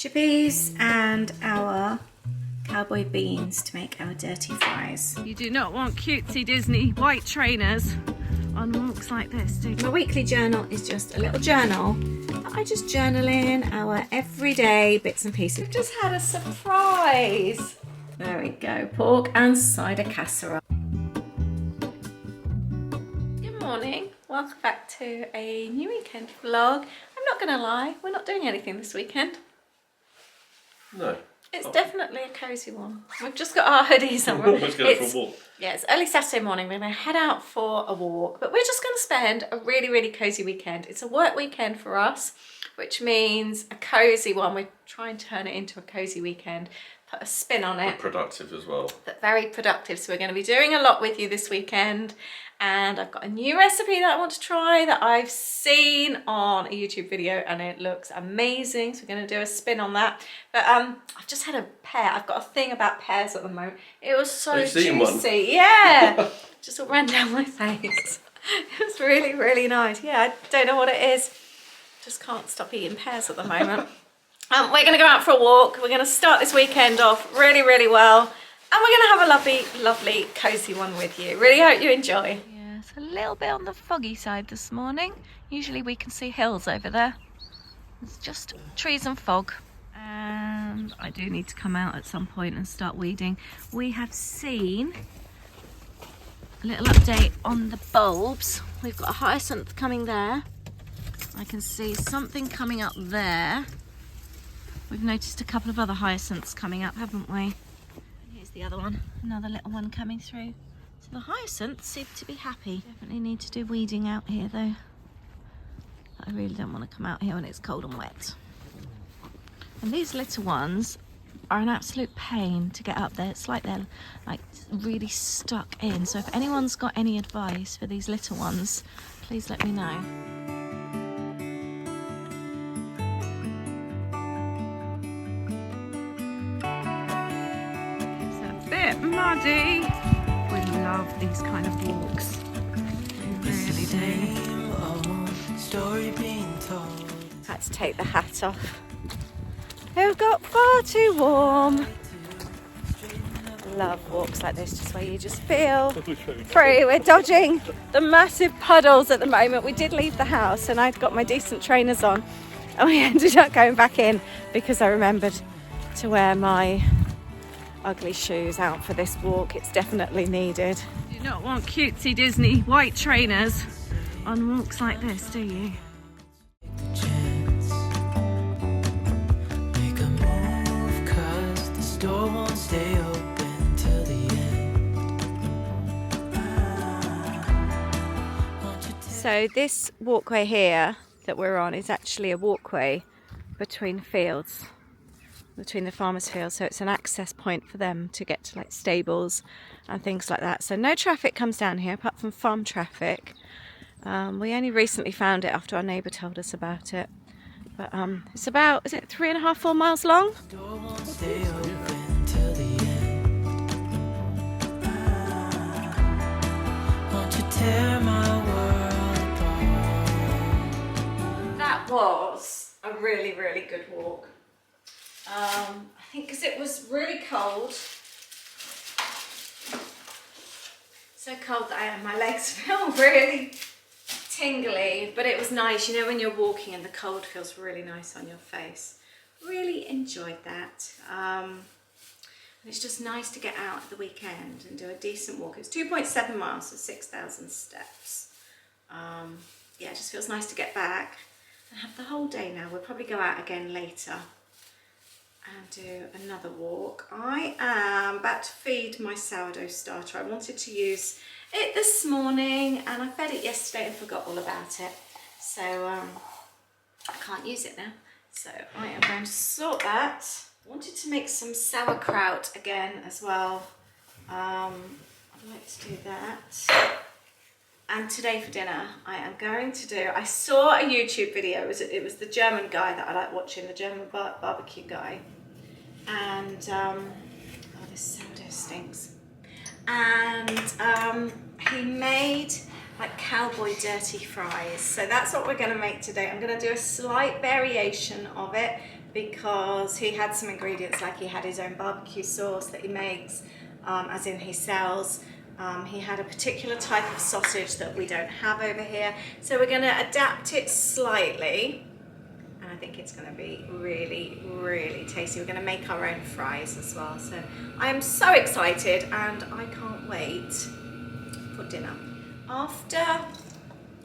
chippies and our cowboy beans to make our dirty fries. You do not want cutesy Disney white trainers on walks like this, do you? My weekly journal is just a little journal that I just journal in our everyday bits and pieces. We've just had a surprise. There we go, pork and cider casserole. Good morning, welcome back to a new weekend vlog. I'm not gonna lie, we're not doing anything this weekend. No. It's definitely a cosy one. We've just got our hoodies on. We're always going for a walk. Yeah, it's early Saturday morning. We're going to head out for a walk, but we're just going to spend a really, really cosy weekend. It's a work weekend for us, which means a cosy one. We're trying to turn it into a cosy weekend, put a spin on it. But productive as well. But very productive. So we're going to be doing a lot with you this weekend. And I've got a new recipe that I want to try that I've seen on a YouTube video and it looks amazing. So we're going to do a spin on that. But I've just had a pear. I've got a thing about pears at the moment. It was so juicy. One? Yeah. Just all ran down my face. It was really, really nice. Yeah, I don't know what it is. Just can't stop eating pears at the moment. We're going to go out for a walk. We're going to start this weekend off really, really well. And we're going to have a lovely, lovely, cosy one with you. Really hope you enjoy. Yeah, it's a little bit on the foggy side this morning. Usually we can see hills over there. It's just trees and fog. And I do need to come out at some point and start weeding. We have seen a little update on the bulbs. We've got a hyacinth coming there. I can see something coming up there. We've noticed a couple of other hyacinths coming up, haven't we? The other one, another little one coming through. So the hyacinths seem to be happy. Definitely need to do weeding out here though. I really don't want to come out here when it's cold and wet. And these little ones are an absolute pain to get up there. It's like they're like really stuck in. So if anyone's got any advice for these little ones, please let me know. Muddy. We love these kind of walks. We really do. Had to take the hat off. It got far too warm. Love walks like this, just where you just feel free. We're dodging the massive puddles at the moment. We did leave the house and I'd got my decent trainers on and we ended up going back in because I remembered to wear my ugly shoes out for this walk. It's definitely needed. You do not want cutesy Disney white trainers on walks like this, do you? So this walkway here that we're on is actually a walkway between fields, between the farmers' fields, so it's an access point for them to get to like stables and things like that. So no traffic comes down here apart from farm traffic. We only recently found it after our neighbour told us about it. But it's about, is it 3.5, 4 miles long? That was a really, really good walk. I think because it was really cold, so cold that my legs feel really tingly, but it was nice, you know, when you're walking and the cold feels really nice on your face. Really enjoyed that. And it's just nice to get out at the weekend and do a decent walk. It's 2.7 miles, so 6,000 steps. Yeah, it just feels nice to get back and have the whole day now. We'll probably go out again later and do another walk. I am about to feed my sourdough starter. I wanted to use it this morning and I fed it yesterday and forgot all about it. So I can't use it now. So I am going to sort that. I wanted to make some sauerkraut again as well. I'd like to do that. And today for dinner, I am going to do, I saw a YouTube video, it was the German guy that I like watching, the German barbecue guy. And, oh, this sourdough stinks. And he made like cowboy dirty fries. So that's what we're gonna make today. I'm gonna do a slight variation of it, because he had some ingredients, like he had his own barbecue sauce that he makes, as in he sells. He had a particular type of sausage that we don't have over here. So we're going to adapt it slightly. And I think it's going to be really, really tasty. We're going to make our own fries as well. So I am so excited and I can't wait for dinner. After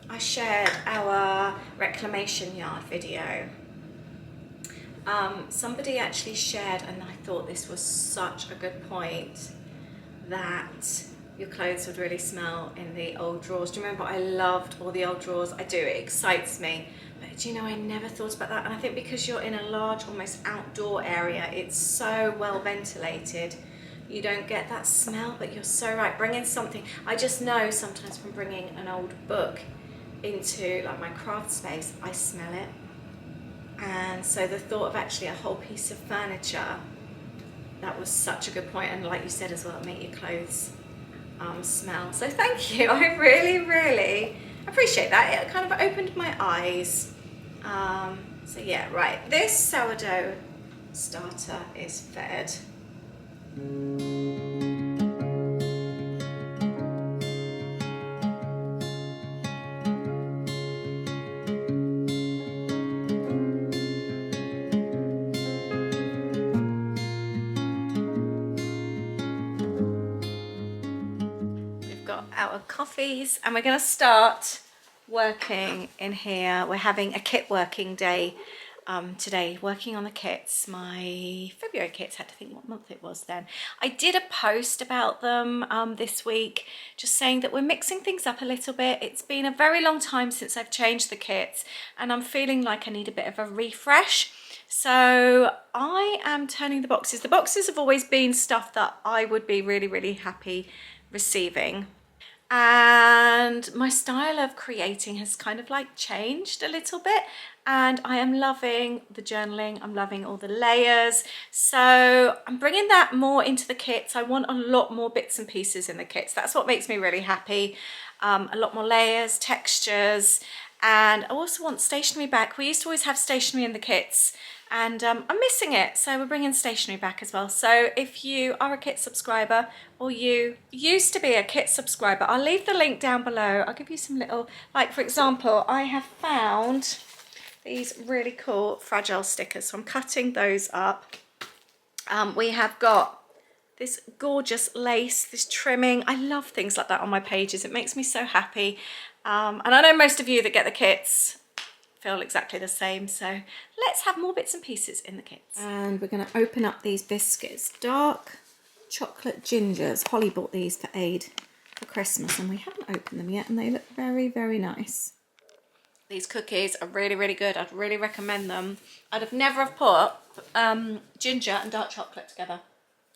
I shared our reclamation yard video, somebody actually shared, and I thought this was such a good point, that your clothes would really smell in the old drawers. Do you remember I loved all the old drawers? I do, it excites me. But do you know, I never thought about that. And I think because you're in a large, almost outdoor area, it's so well ventilated, you don't get that smell. But you're so right, bring in something. I just know sometimes from bringing an old book into like my craft space, I smell it. And so the thought of actually a whole piece of furniture, that was such a good point. And like you said as well, make your clothes smell. So thank you, I really, really appreciate that. It kind of opened my eyes. So yeah, right, this sourdough starter is fed. Our coffees, and we're going to start working in here. We're having a kit working day today, working on the kits. My February kits, I had to think what month it was then. I did a post about them this week, just saying that we're mixing things up a little bit. It's been a very long time since I've changed the kits and I'm feeling like I need a bit of a refresh. So I am turning the boxes. The boxes have always been stuff that I would be really, really happy receiving. And my style of creating has kind of like changed a little bit, and I am loving the journaling. I'm loving all the layers, so I'm bringing that more into the kits. I want a lot more bits and pieces in the kits. That's what makes me really happy. A lot more layers, textures, and I also want stationery back. We used to always have stationery in the kits, and I'm missing it, so we're bringing stationery back as well. So if you are a kit subscriber, or you used to be a kit subscriber, I'll leave the link down below. I'll give you some little, like for example, I have found these really cool fragile stickers, so I'm cutting those up. We have got this gorgeous lace, this trimming. I love things like that on my pages. It makes me so happy. And I know most of you that get the kits feel exactly the same, so let's have more bits and pieces in the kits. And we're going to open up these biscuits, dark chocolate gingers. Holly bought these for Aid for Christmas and we haven't opened them yet, and they look very, very nice. These cookies are really, really good. I'd really recommend them. I'd have never have put ginger and dark chocolate together.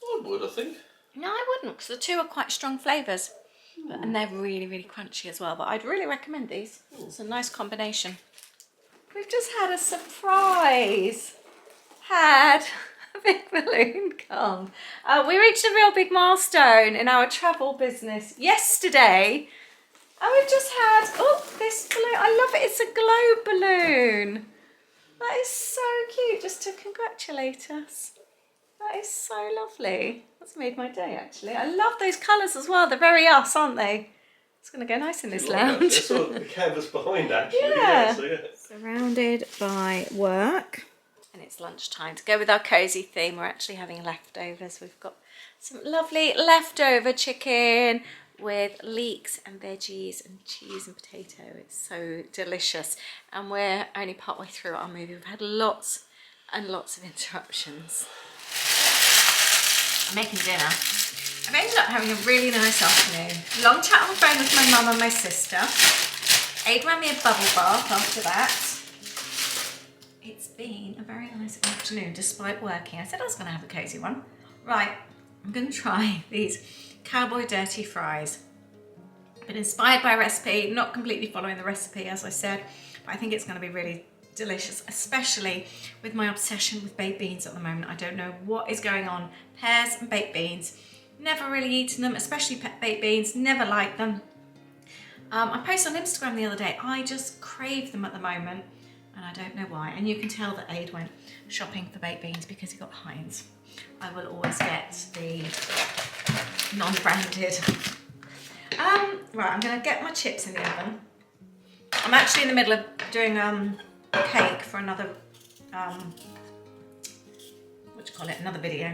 I would, I think. No, I wouldn't, because the two are quite strong flavours. And they're really, really crunchy as well. But I'd really recommend these. It's a nice combination. We've just had a surprise. Had a big balloon come. We reached a real big milestone in our travel business yesterday. And we've just had, oh, this balloon. I love it. It's a globe balloon. That is so cute, just to congratulate us. That is so lovely. That's made my day, actually. I love those colours as well. They're very us, aren't they? It's going to go nice in this lounge. It's sort of the canvas behind, actually. Yeah. So, yeah. Surrounded by work. And it's lunchtime. To go with our cosy theme, we're actually having leftovers. We've got some lovely leftover chicken with leeks and veggies and cheese and potato. It's so delicious. And we're only partway through our movie. We've had lots and lots of interruptions. I'm making dinner. I've ended up having a really nice afternoon. Long chat on the phone with my mum and my sister. Aid ran me a bubble bath after that. It's been a very nice afternoon despite working. I said I was going to have a cosy one. Right, I'm going to try these Cowboy dirty fries. Been inspired by a recipe, not completely following the recipe as I said, but I think it's going to be really delicious, especially with my obsession with baked beans at the moment. I don't know what is going on. Pears and baked beans. Never really eaten them, especially baked beans, never liked them. I posted on Instagram the other day, I just crave them at the moment. and I don't know why. And you can tell that Aid went shopping for baked beans because he got Heinz. I will always get the non-branded. Right, I'm gonna get my chips in the oven. I'm actually in the middle of doing a cake for another, another video.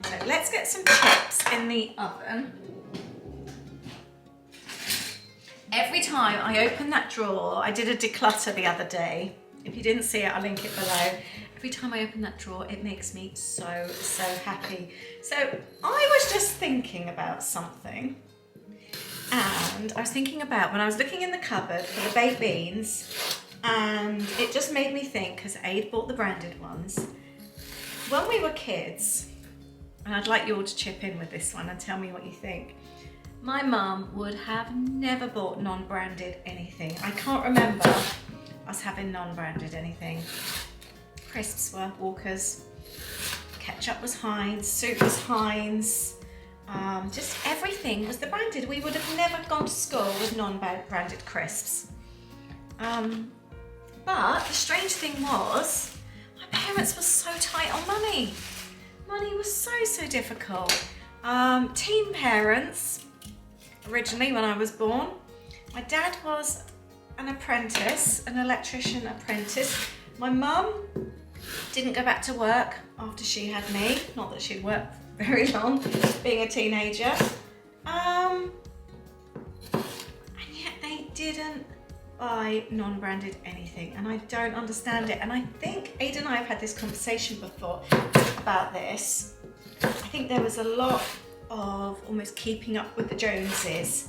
So let's get some chips in the oven. Every time I open that drawer, I did a declutter the other day. If you didn't see it, I'll link it below. Every time I open that drawer, it makes me so happy. So I was just thinking about something. And I was thinking about when I was looking in the cupboard for the baked beans, and it just made me think, because Aid bought the branded ones. When we were kids, and I'd like you all to chip in with this one and tell me what you think. My mum would have never bought non-branded anything. I can't remember us having non-branded anything. Crisps were Walkers, ketchup was Heinz, soup was Heinz. Just everything was the branded. We would have never gone to school with non-branded crisps. But the strange thing was, my parents were so tight on money. Money was so difficult. Teen parents, originally when I was born, my dad was an apprentice, an electrician apprentice. My mum didn't go back to work after she had me. Not that she'd worked very long, being a teenager. And yet they didn't buy non-branded anything, and I don't understand it. And I think Aid and I have had this conversation before about this. I think there was a lot of almost keeping up with the Joneses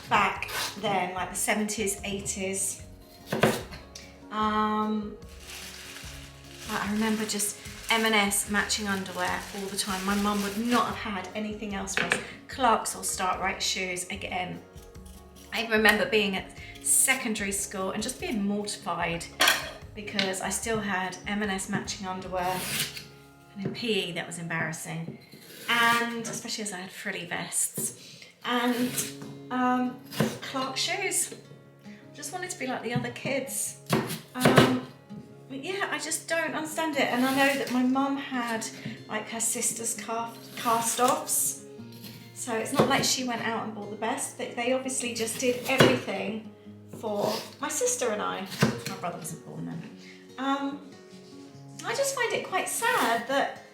back then, like the 70s, 80s. I remember just M&S matching underwear all the time. My mum would not have had anything else for us. Clarks or Startright shoes again. I remember being at secondary school and just being mortified because I still had M&S matching underwear, and in PE that was embarrassing, and especially as I had frilly vests, and Clark shoes. Just wanted to be like the other kids. But yeah, I just don't understand it. And I know that my mum had like her sister's cast-offs. So it's not like she went out and bought the best. They obviously just did everything for my sister and I. My brother wasn't born then. I just find it quite sad that,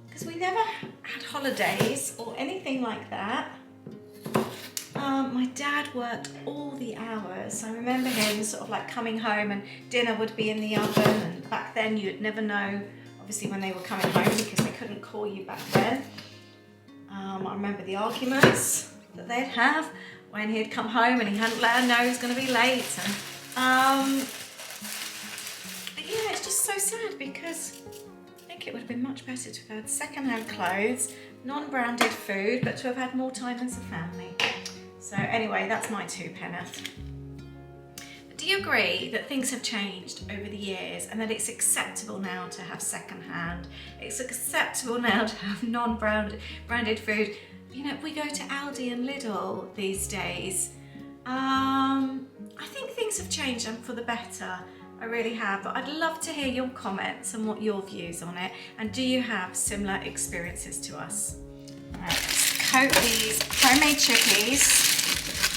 because we never had holidays or anything like that. My dad worked all the hours. I remember him sort of like coming home and dinner would be in the oven, and back then you'd never know obviously when they were coming home because they couldn't call you back then. I remember the arguments that they'd have when he'd come home and he hadn't let her know he was going to be late. And but yeah, it's just so sad because I think it would have been much better to have had second-hand clothes, non-branded food, but to have had more time as a family. So anyway, that's my 2 penneth. But do you agree that things have changed over the years and that it's acceptable now to have second-hand? It's acceptable now to have non-branded food. You know, we go to Aldi and Lidl these days. I think things have changed and for the better. I really have, but I'd love to hear your comments and what your views on it. And do you have similar experiences to us? Right, let's coat these homemade chippies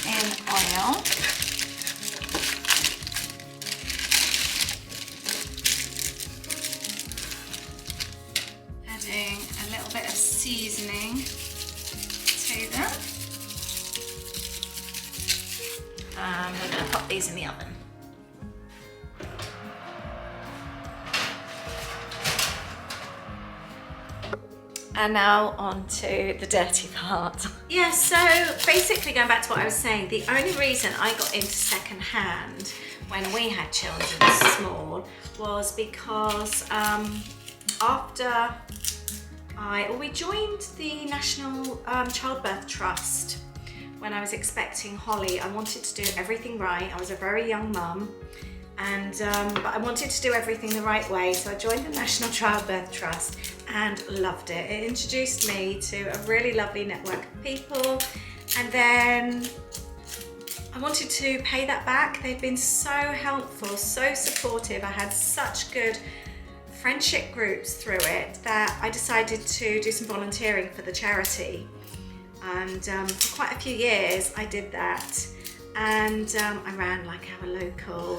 in oil. Adding a little bit of seasoning to them. And we're going to pop these in the oven. And now on to the dirty part. Yeah, so basically going back to what I was saying, the only reason I got into second-hand when we had children small was because after we joined the National Childbirth Trust when I was expecting Holly. I wanted to do everything right. I was a very young mum, and but I wanted to do everything the right way, so I joined the National Childbirth Trust and loved it. It introduced me to a really lovely network of people, and then I wanted to pay that back. They've been so helpful, so supportive. I had such good friendship groups through it that I decided to do some volunteering for the charity. And for quite a few years I did that. And I ran like our local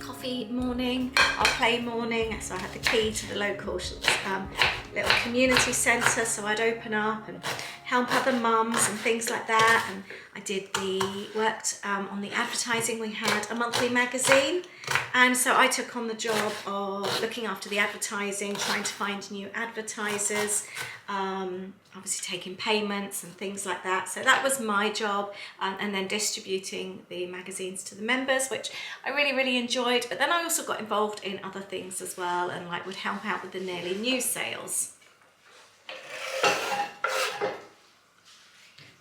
coffee morning, our play morning. So I had the key to the local little community centre, so I'd open up and help other mums and things like that. And I worked on the advertising. We had a monthly magazine, and so I took on the job of looking after the advertising, trying to find new advertisers, obviously taking payments and things like that. So that was my job, and then distributing the magazines to the members, which I really, really enjoyed. But then I also got involved in other things as well, and like would help out with the Nearly New sales.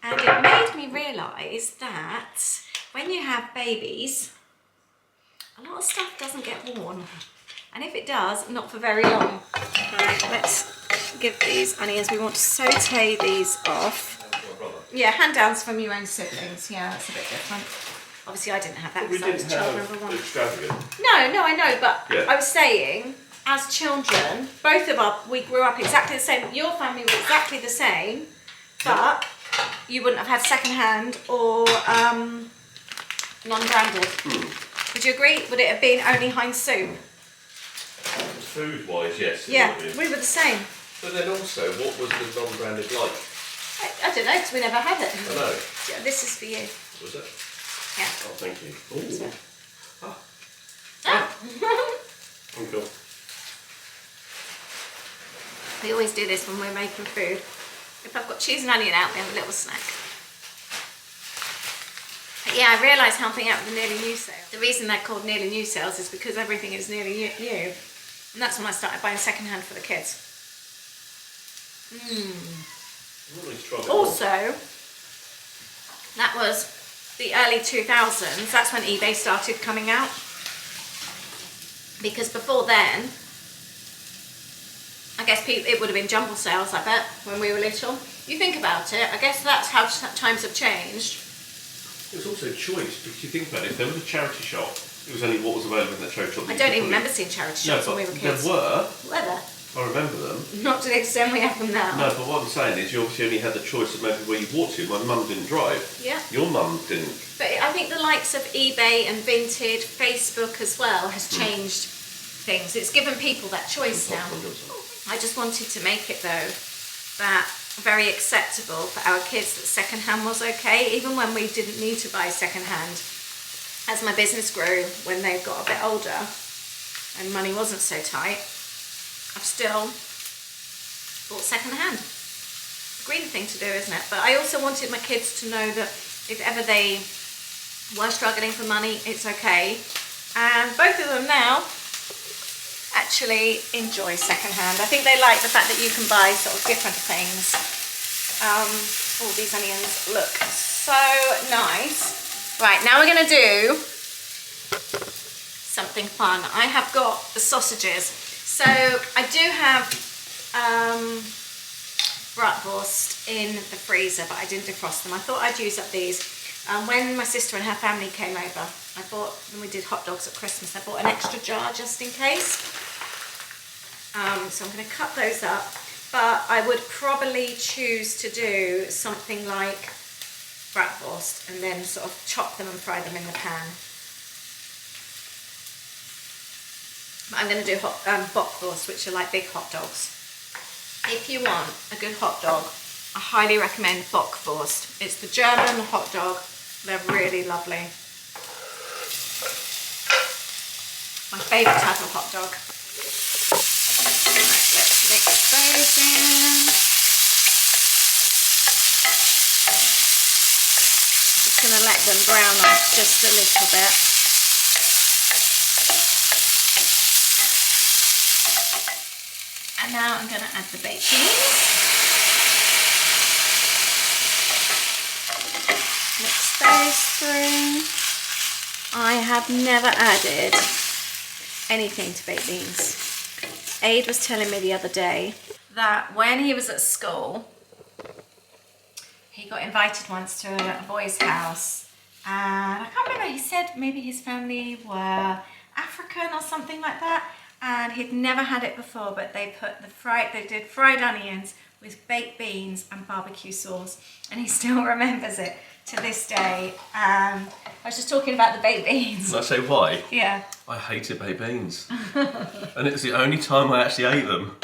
And it made me realise that when you have babies, a lot of stuff doesn't get worn. And if it does, not for very long. Right, let's give these onions. We want to saute these off. Yeah, hand downs from your own siblings. Yeah, that's a bit different. Obviously, I didn't have that because I was child number one. Extravagant. No, I know, but yeah. I was saying, as children, both of us, we grew up exactly the same. Your family was exactly the same, but you wouldn't have had second-hand or non-branded. Would you agree? Would it have been only Heinz soup? Food-wise, yes. Yeah, we were the same. But then also, what was the non-branded like? I don't know, because we never had it. I know. Yeah, this is for you. Was it? Yeah. Oh, thank you. Ooh. Oh, cool. We always do this when we're making food. If I've got cheese and onion out, we have a little snack. But yeah, I realised helping out with the Nearly New sale. The reason they're called Nearly New sales is because everything is nearly new. And that's when I started buying second-hand for the kids. Also, that was the early 2000s. That's when eBay started coming out. Because before then, I guess it would have been jumble sales, I bet, when we were little. You think about it, I guess that's how times have changed. It was also a choice, because you think about it, if there was a charity shop, it was only what was available in that charity shop. I don't even remember seeing charity shops when we were kids. There were. Were there? I remember them. Not to the extent we have them now. No, but what I'm saying is you obviously only had the choice of maybe where you walked to. My mum didn't drive. Yeah. Your mum didn't. But I think the likes of eBay and Vinted, Facebook as well, has changed things. It's given people that choice now. I just wanted to make it though that very acceptable for our kids that second-hand was okay, even when we didn't need to buy second-hand. As my business grew, when they got a bit older and money wasn't so tight, I've still bought second-hand. Green thing to do, isn't it? But I also wanted my kids to know that if ever they were struggling for money, it's okay. And both of them now actually enjoy second-hand. I think they like the fact that you can buy sort of different things. Oh, these onions look so nice. Right, now we're going to do something fun. I have got the sausages. So I do have bratwurst in the freezer, but I didn't defrost them. I thought I'd use up these. When my sister and her family came over, when we did hot dogs at Christmas, I bought an extra jar just in case. So I'm going to cut those up, but I would probably choose to do something like bratwurst and then sort of chop them and fry them in the pan. But I'm going to do bockwurst, which are like big hot dogs. If you want a good hot dog, I highly recommend bockwurst. It's the German hot dog. They're really lovely. My favourite type of hot dog. Right, let's mix those in. I'm just going to let them brown off just a little bit. And now I'm going to add the baked beans. Mix those through. I have never added anything to baked beans. Aid was telling me the other day that when he was at school, he got invited once to a boy's house And I can't remember, he said maybe his family were African or something like that, and he'd never had it before, but they did fried onions with baked beans and barbecue sauce, and he still remembers it to this day. I was just talking about the baked beans. Can I say why? Yeah. I hated baked beans. And it's the only time I actually ate them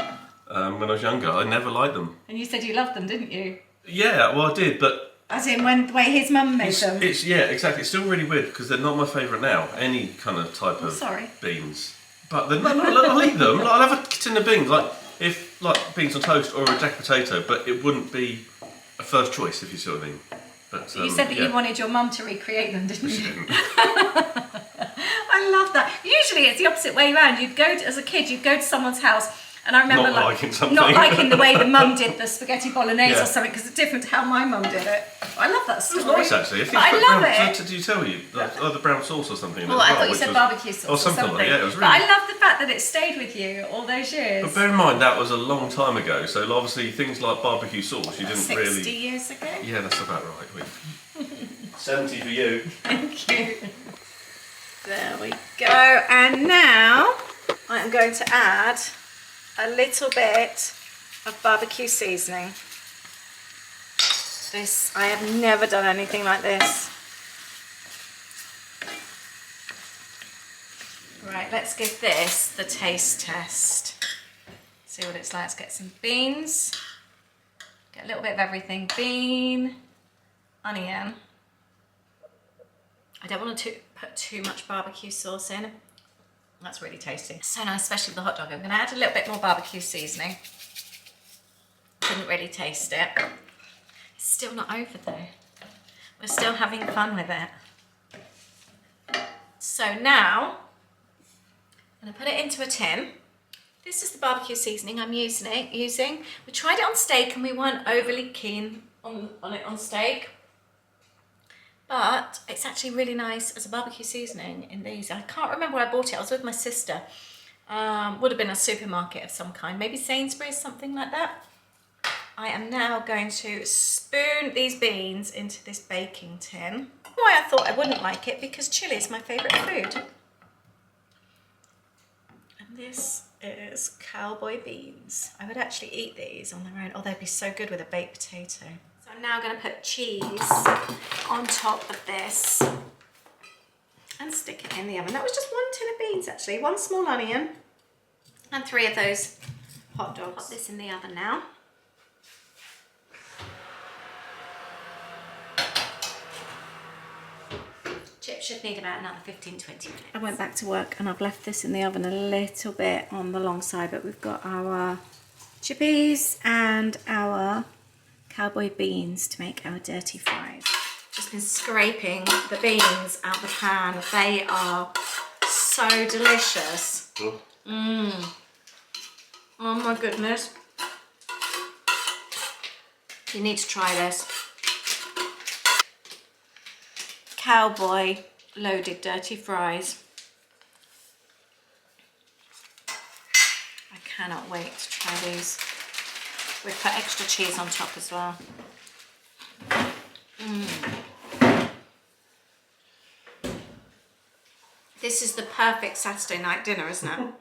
when I was younger. I never liked them. And you said you loved them, didn't you? Yeah, well I did, but... As in when the way his mum made them? Yeah, exactly. It's still really weird because they're not my favourite now. Any kind of type of beans. But I'll eat them. Like, I'll have a tin of beans, like beans on toast or a jacket potato, but it wouldn't be a first choice, if you see what I mean. But, you said that you wanted your mum to recreate them, didn't you? Didn't. I love that. Usually it's the opposite way around. As a kid, you'd go to someone's house, and I remember not liking the way the mum did the spaghetti bolognese or something, because it's different to how my mum did it. I love that story. It's nice actually. I love it. Did you tell you? The brown sauce or something? Well, I thought you said barbecue sauce or something. Like, yeah, it was really... But I love the fact that it stayed with you all those years. But bear in mind, that was a long time ago, so obviously things like barbecue sauce, you didn't really... 60 years ago? Yeah, that's about right. 70 for you. Thank you. There we go. And now I'm going to add a little bit of barbecue seasoning. I have never done anything like this. Right, let's give this the taste test. See what it's like. Let's get some beans. Get a little bit of everything. Bean, onion. I don't want to put too much barbecue sauce in. That's really tasty. So nice, especially with the hot dog. I'm going to add a little bit more barbecue seasoning. Couldn't really taste it. It's still not over though. We're still having fun with it. So now, I'm going to put it into a tin. This is the barbecue seasoning I'm using. We tried it on steak and we weren't overly keen on it on steak. But it's actually really nice as a barbecue seasoning in these. I can't remember where I bought it. I was with my sister. Would have been a supermarket of some kind. Maybe Sainsbury's, something like that. I am now going to spoon these beans into this baking tin. Why I thought I wouldn't like it, because chili is my favourite food. And this is Cowboy beans. I would actually eat these on their own. Oh, they'd be so good with a baked potato. So I'm now going to put cheese on top of this and stick it in the oven. That was just one tin of beans actually, one small onion and 3 of those hot dogs. Put this in the oven now. Chips should need about another 15-20 minutes. I went back to work and I've left this in the oven a little bit on the long side, but we've got our chippies and our Cowboy beans to make our dirty fries. Just been scraping the beans out the pan. They are so delicious. Oh my goodness. You need to try this. Cowboy loaded dirty fries. I cannot wait to try these. We've put extra cheese on top as well. This is the perfect Saturday night dinner, isn't it?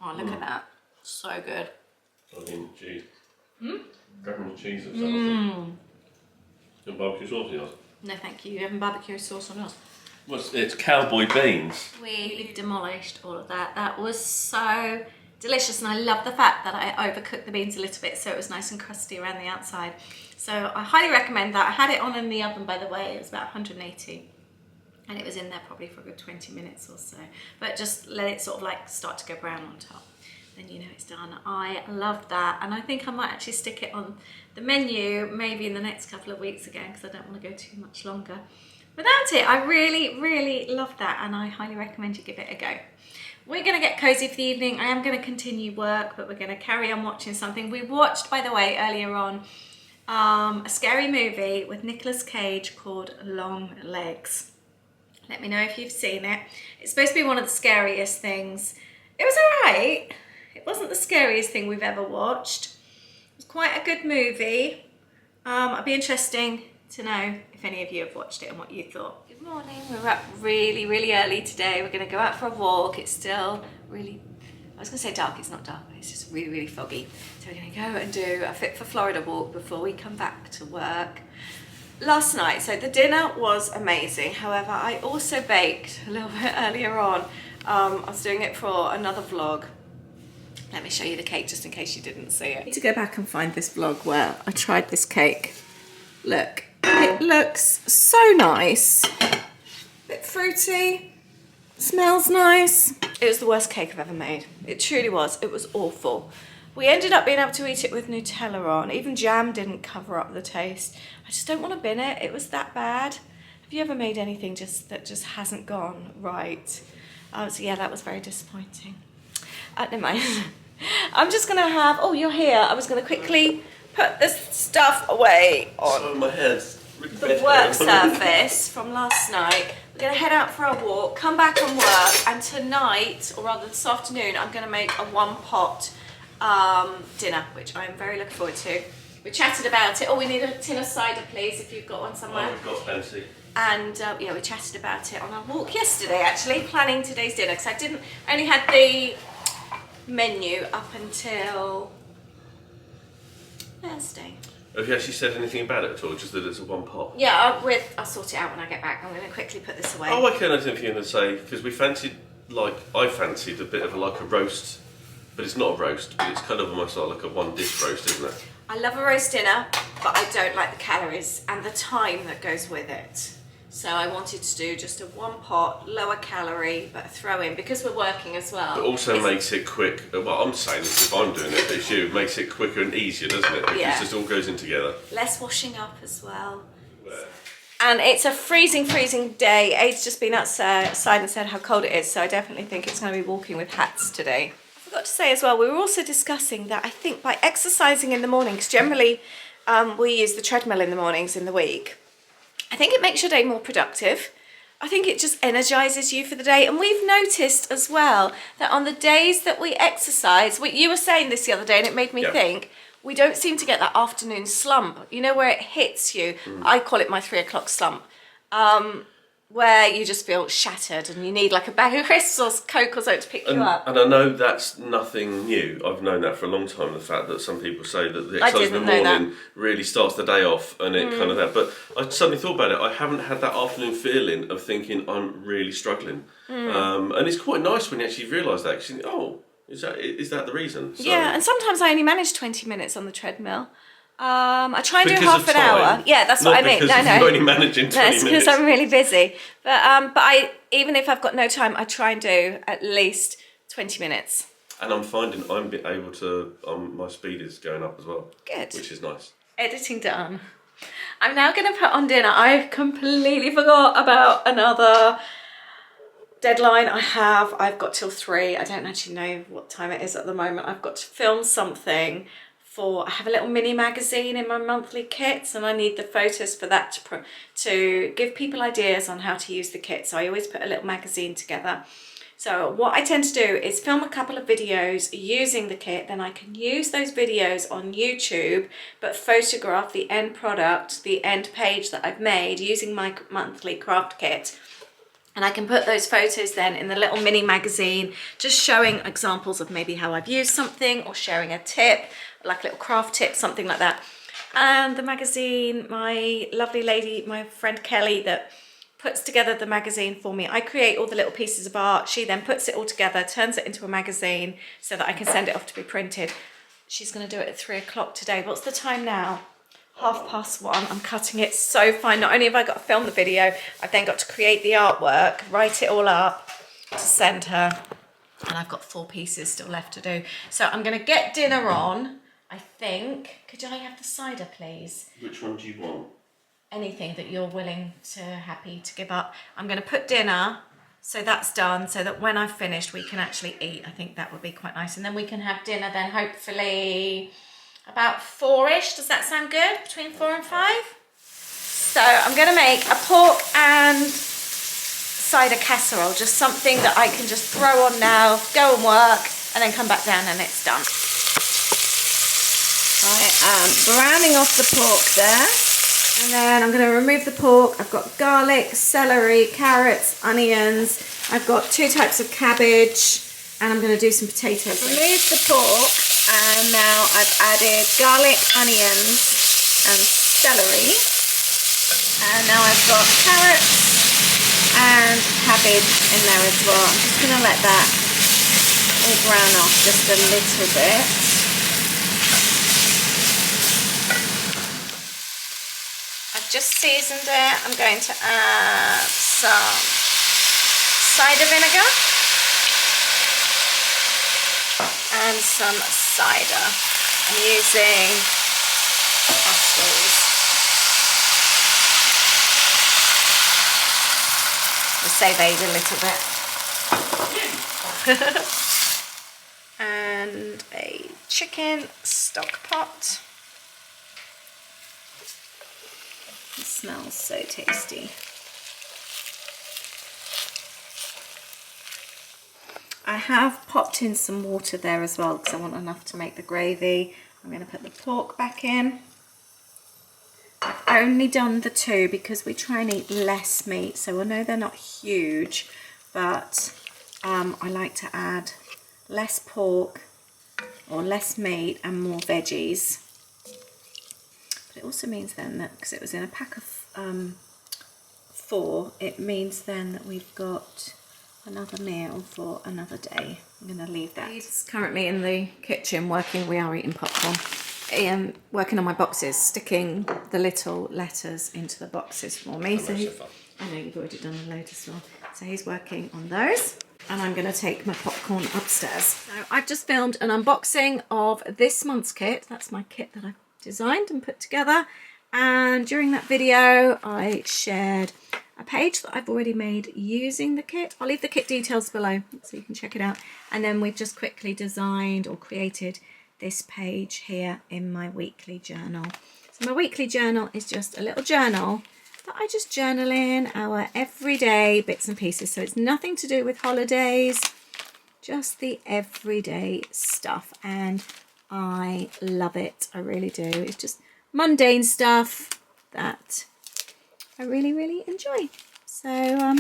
Oh, look at that. So good. Fucking cheese. Grabbing the cheese or something. Some barbecue sauce in yours? No, thank you. You haven't barbecue sauce on yours. Well, it's Cowboy beans. We've demolished all of that. That was so delicious, and I love the fact that I overcooked the beans a little bit so it was nice and crusty around the outside. So I highly recommend that. I had it on in the oven, by the way. It was about 180, and it was in there probably for a good 20 minutes or so. But just let it sort of like start to go brown on top. Then you know it's done. I love that, and I think I might actually stick it on the menu maybe in the next couple of weeks again, because I don't want to go too much longer without it. I really love that, and I highly recommend you give it a go. We're going to get cozy for the evening. I am going to continue work, but we're going to carry on watching something. We watched, by the way, earlier on a scary movie with Nicolas Cage called Long Legs. Let me know if you've seen it. It's supposed to be one of the scariest things. It was alright. It wasn't the scariest thing we've ever watched. It was quite a good movie. It'll be interesting to know if any of you have watched it and what you thought. Good morning, we're up really, really early today. We're gonna go out for a walk. It's still really, I was gonna say dark, it's not dark, it's just really, really foggy. So we're gonna go and do a Fit for Florida walk before we come back to work. Last night, so the dinner was amazing. However, I also baked a little bit earlier on. I was doing it for another vlog. Let me show you the cake just in case you didn't see it. I need to go back and find this vlog where I tried this cake. Look, it looks so nice. Bit fruity, smells nice. It was the worst cake I've ever made. It truly was. It was awful. We ended up being able to eat it with Nutella on. Even jam didn't cover up the taste. I just don't want to bin it. It was that bad. Have you ever made anything that just hasn't gone right? So yeah, that was very disappointing. Never mind. I'm just gonna have, oh, you're here. I was gonna quickly put this stuff away on So my head's really the red work here. surface from last night. We're gonna head out for a walk, come back and work, and tonight, or rather this afternoon, I'm gonna make a one-pot dinner, which I'm very looking forward to. We chatted about it. Oh, we need a tin of cider, please, if you've got one somewhere. Oh, we've got plenty. And yeah, we chatted about it on our walk yesterday, actually, planning today's dinner, because I only had the menu up until Thursday. Have you actually said anything about it at all? Just that it's a one pot? Yeah, I'll sort it out when I get back. I'm going to quickly put this away. Oh, okay, I think you're going to say, because I fancied a bit of like a roast, but it's not a roast, but it's kind of almost like a one dish roast, isn't it? I love a roast dinner, but I don't like the calories and the time that goes with it. So I wanted to do just a one pot, lower calorie, but throw in, because we're working as well. But also makes it quick. Well, I'm saying this if I'm doing it, but it's you. It makes it quicker and easier, doesn't it? Because Yeah. it just all goes in together. Less washing up as well. Where? And it's a freezing, freezing day. Aid's just been outside and said how cold it is, so I definitely think it's going to be walking with hats today. I forgot to say as well, we were also discussing that I think by exercising in the morning, because generally we use the treadmill in the mornings in the week, I think it makes your day more productive. I think it just energizes you for the day. And we've noticed as well that on the days that we exercise, you were saying this the other day and it made me think, we don't seem to get that afternoon slump, you know, where it hits you. I call it my 3 o'clock slump, where you just feel shattered and you need like a bag of crisps or Coke or something to pick you up. And I know that's nothing new. I've known that for a long time, the fact that some people say that the exercise in the morning really starts the day off and it kind of that. But I suddenly thought about it. I haven't had that afternoon feeling of thinking I'm really struggling. And it's quite nice when you actually realise that, because you think, oh, is that the reason? So, yeah, and sometimes I only manage 20 minutes on the treadmill. I try and do because half of an time, hour. Yeah, that's what I mean. Not because you're only managing 20 That's because minutes. I'm really busy. But even if I've got no time, I try and do at least 20 minutes. And I'm finding I'm able to, my speed is going up as well. Good. Which is nice. Editing done. I'm now going to put on dinner. I completely forgot about another deadline I've got till 3. I don't actually know what time it is at the moment. I've got to film something I have a little mini magazine in my monthly kits, and I need the photos for that to give people ideas on how to use the kit. So I always put a little magazine together. So what I tend to do is film a couple of videos using the kit, then I can use those videos on YouTube, but photograph the end product, the end page that I've made using my monthly craft kit. And I can put those photos then in the little mini magazine, just showing examples of maybe how I've used something or sharing a tip, like a little craft tip, something like that. And the magazine, my lovely lady, my friend Kelly, that puts together the magazine for me. I create all the little pieces of art. She then puts it all together, turns it into a magazine so that I can send it off to be printed. She's going to do it at 3 o'clock today. What's the time now? 1:30. I'm cutting it so fine. Not only have I got to film the video, I've then got to create the artwork, write it all up to send her. And I've got 4 pieces still left to do. So I'm going to get dinner on, I think. Could I have the cider, please? Which one do you want? Anything that you're happy to give up. I'm going to put dinner, so that's done, so that when I've finished we can actually eat. I think that would be quite nice. And then we can have dinner then hopefully about 4-ish. Does that sound good? Between 4 and 5? So I'm going to make a pork and cider casserole, just something that I can just throw on now, go and work, and then come back down and it's done. I am browning off the pork there. And then I'm going to remove the pork. I've got garlic, celery, carrots, onions. I've got 2 types of cabbage, and I'm going to do some potatoes. Remove the pork, and now I've added garlic, onions, and celery. And now I've got carrots and cabbage in there as well. I'm just going to let that all brown off just a little bit. I've just seasoned it. I'm going to add some cider vinegar and some cider. I'm using Castles. Sauteed a little bit. And a chicken stock pot. It smells so tasty. I have popped in some water there as well because I want enough to make the gravy. I'm going to put the pork back in. I've only done the 2 because we try and eat less meat, so I know they're not huge, but I like to add less pork or less meat and more veggies. But it also means then that, because it was in a pack of 4, it means then that we've got another meal for another day. I'm going to leave that. He's currently in the kitchen working. We are eating popcorn. Working on my boxes, sticking the little letters into the boxes for me. So I know you've already done a load as well. So he's working on those, and I'm going to take my popcorn upstairs. So I've just filmed an unboxing of this month's kit. That's my kit that I've designed and put together. And during that video, I shared a page that I've already made using the kit. I'll leave the kit details below so you can check it out. And then we've just quickly designed or created this page here in my weekly journal. So my weekly journal is just a little journal that I just journal in our everyday bits and pieces. So it's nothing to do with holidays, just the everyday stuff. And I love it. I really do. It's just mundane stuff that I really, really enjoy. So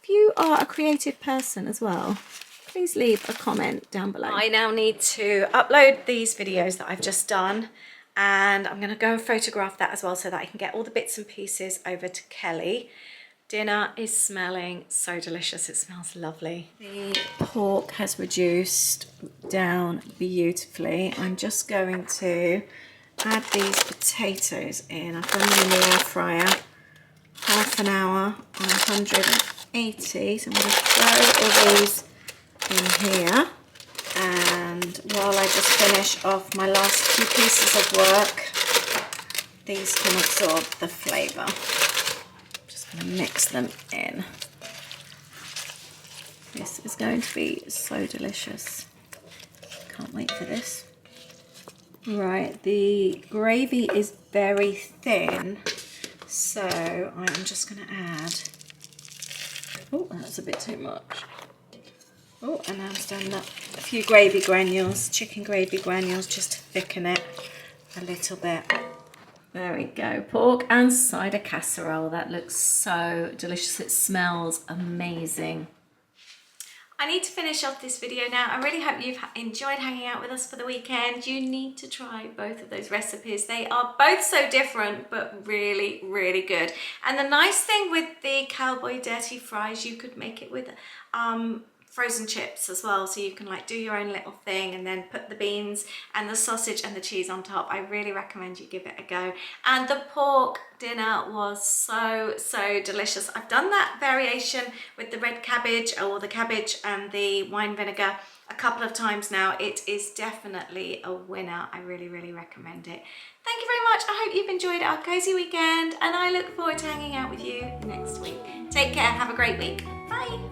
if you are a creative person as well, please leave a comment down below. I now need to upload these videos that I've just done, and I'm going to go and photograph that as well so that I can get all the bits and pieces over to Kelly. Dinner is smelling so delicious. It smells lovely. The pork has reduced down beautifully. I'm just going to add these potatoes in. I've done them in the air fryer, half an hour on 180. So I'm going to throw all these in here, and while I just finish off my last few pieces of work, these can absorb the flavour. I'm just going to mix them in. This is going to be so delicious. Can't wait for this. Right, the gravy is very thin, so I'm just going to add, oh, that's a bit too much. Oh, and I'm done up a few gravy granules, chicken gravy granules, just to thicken it a little bit. There we go, pork and cider casserole. That looks so delicious. It smells amazing. I need to finish off this video now. I really hope you've enjoyed hanging out with us for the weekend. You need to try both of those recipes. They are both so different, but really, really good. And the nice thing with the Cowboy dirty fries, you could make it with frozen chips as well, so you can like do your own little thing and then put the beans and the sausage and the cheese on top. I really recommend you give it a go. And the pork dinner was so delicious. I've done that variation with the red cabbage, or the cabbage and the wine vinegar, a couple of times now. It is definitely a winner. I really recommend it. Thank you very much. I hope you've enjoyed our cozy weekend, and I look forward to hanging out with you next week. Take care, have a great week. Bye.